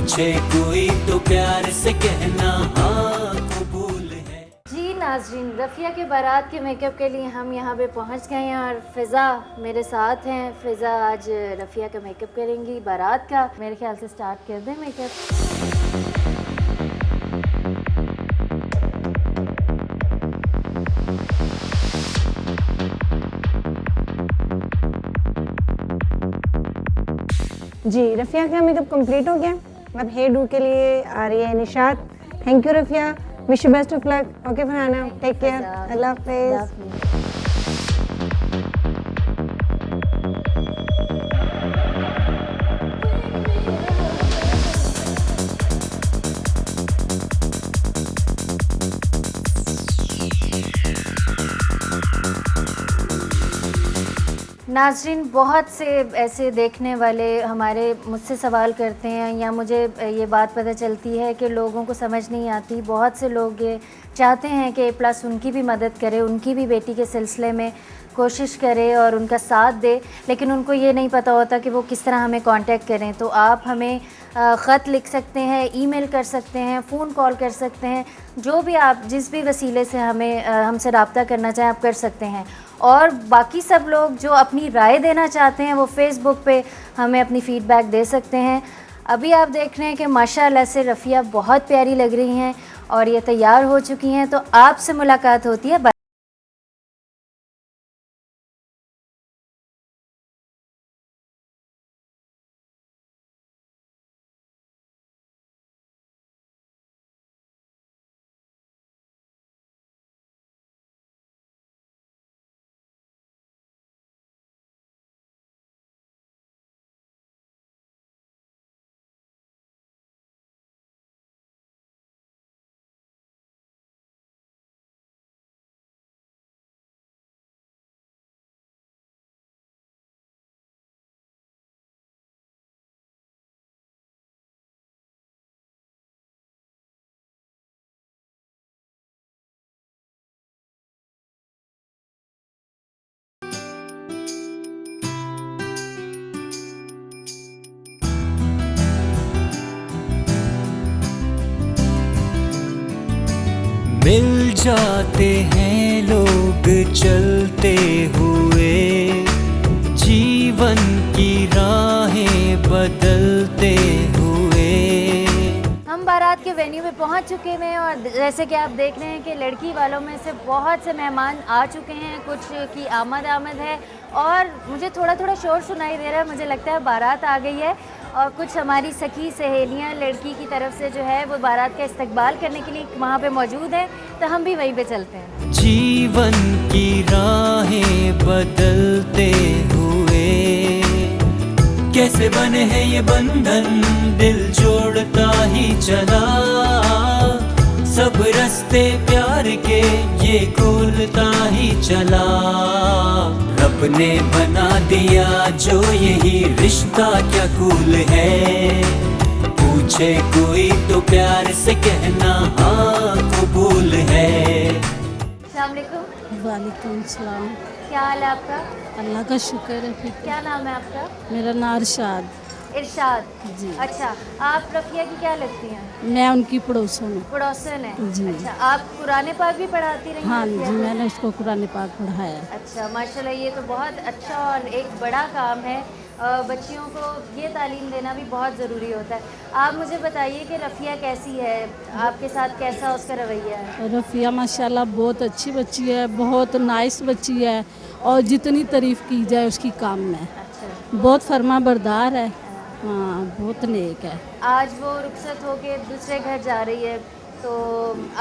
पूछे कोई तो प्यार से कहना हाँ कबूल है। जी नाज़रीन, रफ़िया के बारात के मेकअप के लिए हम यहाँ पे पहुँच गए हैं और फ़िज़ा मेरे साथ हैं। फ़िज़ा आज रफ़िया का मेकअप करेंगी बारात का। मेरे ख्याल से स्टार्ट कर दें मेकअप। जी, रफ़िया का मेकअप कंप्लीट हो गया। अब हेयर डू के लिए आ रही है Nishat. Thank you Rafiya, wish you best of luck. Okay Farhana, take care, अल्लाह हाफ़िज़। नाज़रीन, बहुत से ऐसे देखने वाले हमारे मुझसे सवाल करते हैं या मुझे ये बात पता चलती है कि लोगों को समझ नहीं आती। बहुत से लोग ये चाहते हैं कि A+ उनकी भी मदद करे, उनकी भी बेटी के सिलसिले में कोशिश करे और उनका साथ दे, लेकिन उनको ये नहीं पता होता कि वो किस तरह हमें कांटेक्ट करें। तो आप हमें ख़त लिख सकते हैं, ईमेल कर सकते हैं, फ़ोन कॉल कर सकते हैं, जो भी आप जिस भी वसीले से हमें हमसे रब्ता करना चाहें आप कर सकते हैं। और बाकी सब लोग जो अपनी राय देना चाहते हैं वो फ़ेसबुक पे हमें अपनी फ़ीडबैक दे सकते हैं। अभी आप देख रहे हैं कि माशाल्लाह से रफ़िया बहुत प्यारी लग रही हैं और ये तैयार हो चुकी हैं। तो आपसे मुलाकात होती है। मिल जाते हैं लोग चलते हुए, जीवन की राहें बदलते हुए। हम बारात के वेन्यू में पहुंच चुके हैं और जैसे कि आप देख रहे हैं कि लड़की वालों में से बहुत से मेहमान आ चुके हैं, कुछ की आमद है और मुझे थोड़ा थोड़ा शोर सुनाई दे रहा है। मुझे लगता है बारात आ गई है और कुछ हमारी सखी सहेलियां लड़की की तरफ से जो है वो बारात का इस्तकबाल करने के लिए वहाँ पे मौजूद हैं, तो हम भी वहीं पे चलते हैं। जीवन की राहें बदलते हुए कैसे बने हैं ये बंधन, दिल जोड़ता ही चला, सब रास्ते प्यार के ये खोलता ही चला। रब ने बना दिया जो यही रिश्ता क्या कूल है, पूछे कोई तो प्यार से कहना हाँ कबूल है। अस्सलाम वालेकुम। वालेकुम सलाम। क्या हाल है आपका? अल्लाह का शुक्र है। फिर क्या नाम है आपका? मेरा नाम इरशाद। इरशाद जी। अच्छा, आप रफ़िया की क्या लगती हैं? मैं उनकी पड़ोसन हूँ। पड़ोसन है? जी। अच्छा, आप कुरान पाक भी पढ़ाती रही? हाँ रफ़िया जी, को? मैंने उसको कुरान पाक पढ़ाया। अच्छा, माशाल्लाह, ये तो बहुत अच्छा और एक बड़ा काम है। बच्चियों को ये तालीम देना भी बहुत ज़रूरी होता है। आप मुझे बताइए कि रफ़िया कैसी है, आपके साथ कैसा उसका रवैया है? रफ़िया माशाल्लाह बहुत अच्छी बच्ची है, बहुत नाइस बच्ची है और जितनी तारीफ़ की जाए उसकी कम है। अच्छा, बहुत फरमा बरदार है। हाँ, बहुत नेक है। आज वो रुखसत होके दूसरे घर जा रही है, तो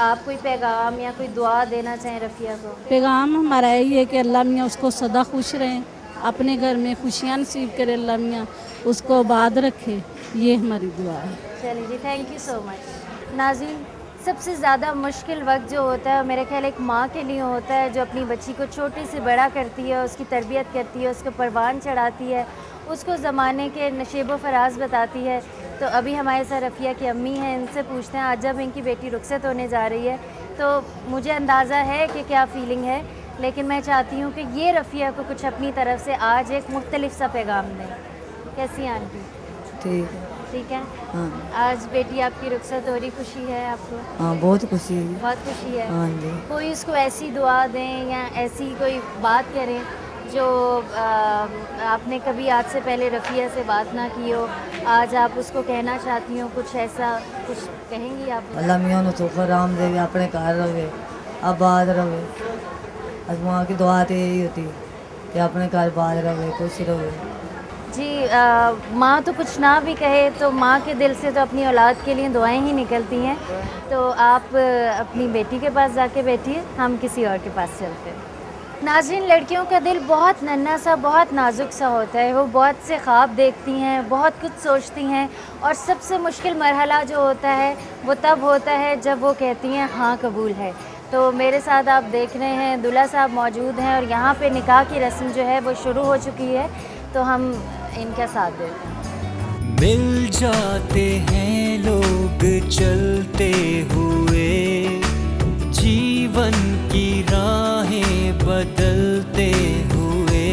आप कोई पैगाम या कोई दुआ देना चाहें रफ़िया को? पैगाम हमारा यही है कि अल्लाह मियाँ उसको सदा खुश रहें, अपने घर में खुशियाँ नसीब करे, अल्लाह मियाँ उसको आबाद रखे, ये हमारी दुआ है। चलिए जी, थैंक यू सो मच। नाज़रीन, सबसे ज़्यादा मुश्किल वक्त जो होता है मेरे ख्याल एक माँ के लिए होता है, जो अपनी बच्ची को छोटी से बड़ा करती है, उसकी तरबियत करती है, उसको परवान चढ़ाती है, उसको ज़माने के नशेब व फराज बताती है। तो अभी हमारे साथ रफ़िया की अम्मी हैं, इनसे पूछते हैं आज जब इनकी बेटी रुखसत होने जा रही है तो मुझे अंदाज़ा है कि क्या फ़ीलिंग है, लेकिन मैं चाहती हूँ कि ये रफ़िया को कुछ अपनी तरफ से आज एक मुख्तलिफ सा पैगाम दें। कैसी हैं आंटी? ठीक है। ठीक है। हाँ आज बेटी आपकी रुखसत हो रही, खुशी है आपको? हाँ बहुत खुशी हुई। बहुत खुशी है। हाँ जी। कोई उसको ऐसी दुआ दें या ऐसी कोई बात करें जो आपने कभी आज से पहले रफ़िया से बात ना की हो, आज आप उसको कहना चाहती हो, कुछ ऐसा कुछ कहेंगी आप? अल्लाह मियाँ नु सुख आराम देवे, अपने घर रहे, आबाद रहे। आज माँ की दुआ तो यही होती कि अपने घर आबाद रहे, खुश रहे। जी माँ तो कुछ ना भी कहे तो माँ के दिल से तो अपनी औलाद के लिए दुआएं ही निकलती हैं। तो आप अपनी बेटी के पास जाके बैठिए, हम किसी और के पास चलते हैं। नाज़रीन, लड़कियों का दिल बहुत नन्हा सा, बहुत नाजुक सा होता है। वो बहुत से ख्वाब देखती हैं, बहुत कुछ सोचती हैं, और सबसे मुश्किल मरहला जो होता है वो तब होता है जब वो कहती हैं हाँ कबूल है। तो मेरे साथ आप देख रहे हैं दूल्हा साहब मौजूद हैं और यहाँ पे निकाह की रस्म जो है वो शुरू हो चुकी है, तो हम इनका साथ देते हैं। मिल जाते हैं लोग चलते हुए, जीवन की राहें बदलते हुए।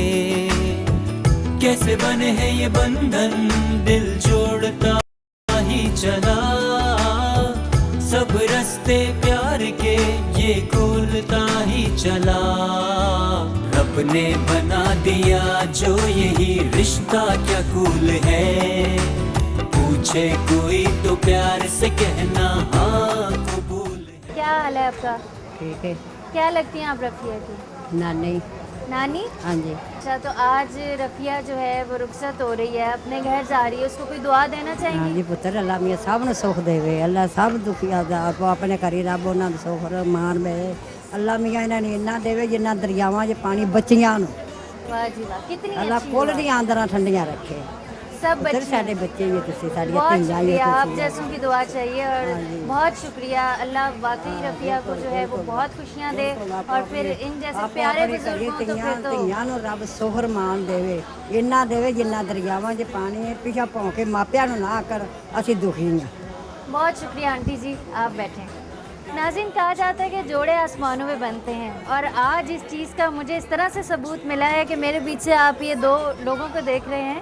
कैसे बने हैं ये बंधन, दिल जोड़ता ही चला, सब रास्ते प्यार के ये खोलता ही चला। रब ने बना दिया जो यही रिश्ता क्या कूल है, पूछे कोई तो प्यार से कहना हाँ कबूल है। क्या हाल है आपका? ठीक है। क्या लगती हैं आप रफ़िया की? नानी। नानी? हाँ जी। अच्छा, तो आज रफ़िया जो है वो रुखसत हो रही है, अपने घर जा रही है, उसको कोई दुआ देना हाँ चाहेंगी? जी पुत्र, अल्लाह मियाँ सब ने सुख देवे, अल्लाह सब दुखिया दा आपो अपने करी रब उन्होंने सुख मान में अल्लाह मियाँ इन्होंने इन्ना देवे जिन्ना दरियावां च पानी बच्चियां नूं वाह जी वाह, कितनी अल्लाह अच्छी कुल दुआ। दी आंदरां ठंडियां रखे। सब पुत्र बच्चे साडे बच्चे ही तुसी साडियां बहुत धीआं ही शुक्रिया, आप तुसी। जैसों की दुआ चाहिए और हाँ जी। बहुत शुक्रिया। अल्लाह वाकई रफ़िया को जो है वो बहुत खुशियाँ दे और फिर इन जैसे प्यारे बुजुर्गों को तो फिर तो ਧੀਆਂ ਨੂੰ ਰੱਬ ਸੋਹਰ ਮਾਨ ਦੇਵੇ, ਇੰਨਾ ਦੇਵੇ ਜਿੰਨਾ ਦਰਿਆਵਾਂ 'ਚ ਪਾਣੀ ਹੈ, ਪਿਛਾ ਭੌਂ ਕੇ ਮਾਪਿਆਂ ਨੂੰ ਨਾ ਕਰ, ਅਸੀਂ ਦੁਖੀ ਹਾਂ। बहुत शुक्रिया आंटी जी, आप बैठें। नाज़रीन, कहा जाता है कि जोड़े आसमानों में बनते हैं, और आज इस चीज़ का मुझे इस तरह से सबूत मिला है कि मेरे पीछे आप ये दो लोगों को देख रहे हैं,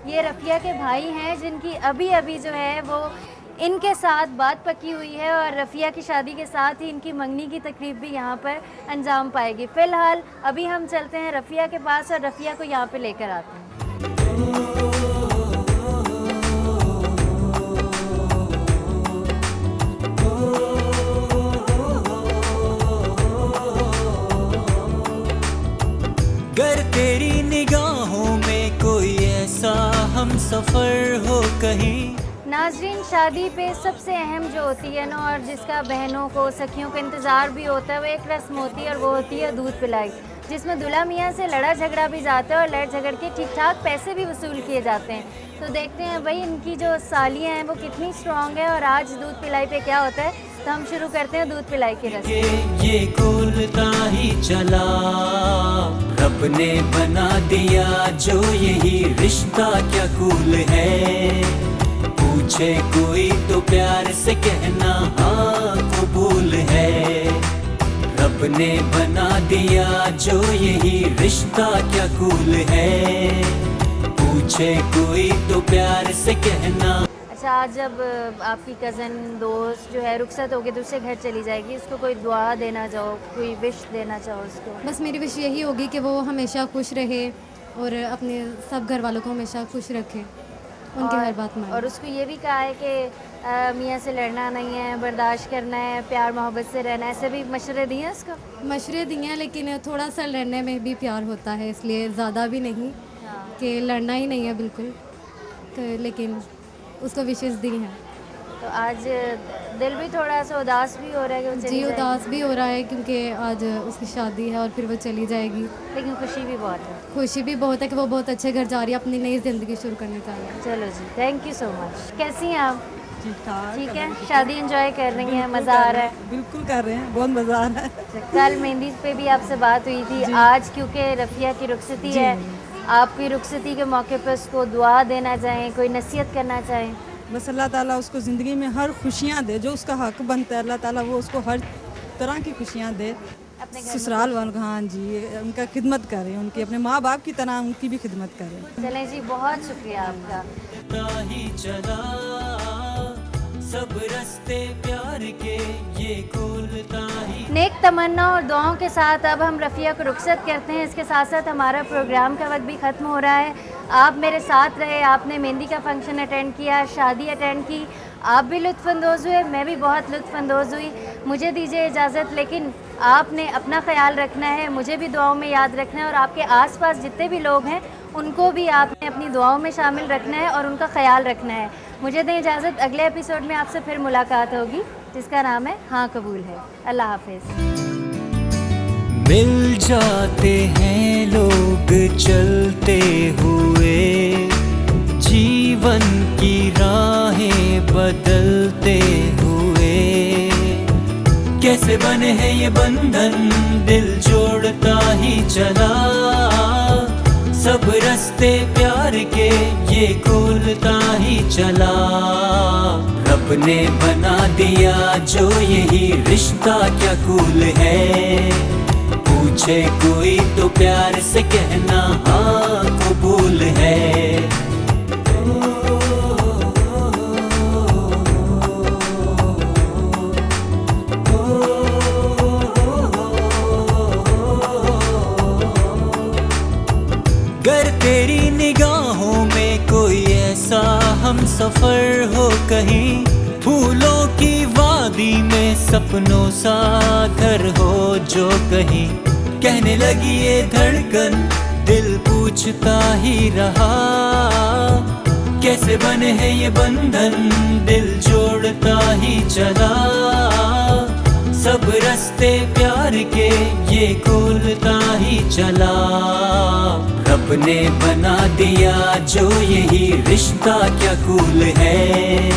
ये रफ़िया के भाई हैं जिनकी अभी अभी जो है वो इनके साथ बात पकी हुई है, और रफ़िया की शादी के साथ ही इनकी मंगनी की तकरीब भी यहाँ पर अंजाम पाएगी। फ़िलहाल अभी हम चलते हैं रफ़िया के पास और रफ़िया को यहाँ पर लेकर आते हैं। गर तेरी निगाहों में कोई ऐसा हम सफर हो कहीं। नाज़रीन, शादी पे सबसे अहम जो होती है ना, और जिसका बहनों को सखियों को इंतज़ार भी होता है, वो एक रस्म होती है और वो होती है दूध पिलाई, जिसमें दूल्हा मियाँ से लड़ा झगड़ा भी जाता है और लड़ झगड़ के ठीक ठाक पैसे भी वसूल किए जाते हैं। तो देखते हैं भाई इनकी जो सालियाँ हैं वो कितनी स्ट्रॉन्ग है और आज दूध पिलाई पे क्या होता है। तो हम शुरू करते हैं दूध पिलाई की रस्म। ये खोलता ही चला, रब ने बना दिया जो यही रिश्ता क्या कूल है, पूछे कोई तो प्यार से कहना हाँ कबूल है। रब ने बना दिया जो यही रिश्ता क्या कूल है, पूछे कोई तो प्यार से कहना। अच्छा, आज जब आपकी कज़न दोस्त जो है रुखसत होकर दूसरे घर चली जाएगी, उसको कोई दुआ देना चाहो, कोई विश देना चाहो उसको? बस मेरी विश यही होगी कि वो हमेशा खुश रहे और अपने सब घर वालों को हमेशा खुश रखे, उनकी हर बात माने। और उसको ये भी कहा है कि मियाँ से लड़ना नहीं है, बर्दाश्त करना है, प्यार मोहब्बत से रहना है, ऐसे भी मशवरे दिए हैं उसको? मशवरे दिए हैं, लेकिन थोड़ा सा लड़ने में भी प्यार होता है, इसलिए ज़्यादा भी नहीं कि लड़ना ही नहीं है बिल्कुल, तो लेकिन उसको विशेष दी हैं। तो आज दिल भी थोड़ा सा उदास भी हो रहा है कि वो चली जी, जाएगी। उदास भी हो रहा है क्योंकि आज उसकी शादी है और फिर वो चली जाएगी। लेकिन खुशी भी बहुत है। खुशी भी बहुत है कि वो बहुत अच्छे घर जा रही है, अपनी नई ज़िंदगी शुरू करने जा रही है। चलो जी, थैंक यू सो मच। कैसी हैं आप? ठीक ठीक है, शादी एंजॉय कर रही हैं, मज़ा आ रहा है? बिल्कुल कर रहे हैं, बहुत मज़ा आ रहा है। कल मेहंदी पे भी आपसे बात हुई थी, आज क्योंकि रफ़िया की रुखसती है, आपकी रुखसती के मौके पर उसको दुआ देना चाहें, कोई नसीहत करना चाहें? बस अल्लाह ताला उसको ज़िंदगी में हर खुशियाँ दे जो उसका हक बनता है, अल्लाह ताला वो उसको हर तरह की खुशियाँ दे। अपने घर ससुराल वालों को, हाँ जी, उनका खिदमत करें, उनकी अपने माँ बाप की तरह उनकी भी खिदमत करें। चलें जी, बहुत शुक्रिया आपका। कूलता ही चला, सब रास्ते प्यार के ये कूलता ही। नेक तमन्ना और दुआओं के साथ अब हम रफ़िया को रुखसत करते हैं। इसके साथ साथ हमारा प्रोग्राम का वक्त भी ख़त्म हो रहा है। आप मेरे साथ रहे, आपने मेहंदी का फंक्शन अटेंड किया, शादी अटेंड की, आप भी लुत्फ़अंदोज़ हुए, मैं भी बहुत लुत्फ़अंदोज़ हुई। मुझे दीजिए इजाज़त, लेकिन आपने अपना ख्याल रखना है, मुझे भी दुआओं में याद रखना है और आपके आसपास जितने भी लोग हैं उनको भी आपने अपनी दुआओं में शामिल रखना है और उनका ख्याल रखना है। मुझे दें इजाज़त, अगले एपिसोड में आपसे फिर मुलाकात होगी जिसका नाम है हाँ कबूल है। अल्लाह हाफिज़। मिल जाते हैं लोग चलते हुए, जीवन की राहें बदलते हुए। कैसे बने हैं ये बंधन, दिल जोड़ता ही चला, सब रास्ते प्यार के ये खोलता ही चला। रब ने बना दिया जो यही रिश्ता क्या कूल है, पूछे कोई तो प्यार से कहना हाँ कबूल है। गर तेरी निगाहों में कोई ऐसा हम सफर हो कहीं, फूलों की वादी में सपनों सा घर हो जो कहीं। कहने लगी ये धड़कन, दिल पूछता ही रहा, कैसे बने हैं ये बंधन, दिल जोड़ता ही चला, सब रास्ते प्यार के ये खोलता ही चला। रब ने बना दिया जो यही रिश्ता क्या कूल है,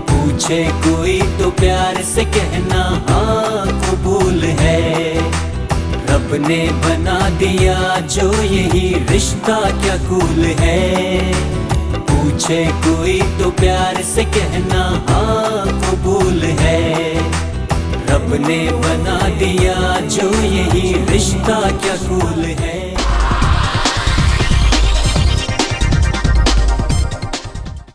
पूछे कोई तो प्यार से कहना हाँ कबूल है। रब ने बना दिया जो यही रिश्ता क्या कूल है, पूछे कोई तो प्यार से कहना हाँ कबूल है। रब ने बना दिया जो यही रिश्ता क्या कूल है।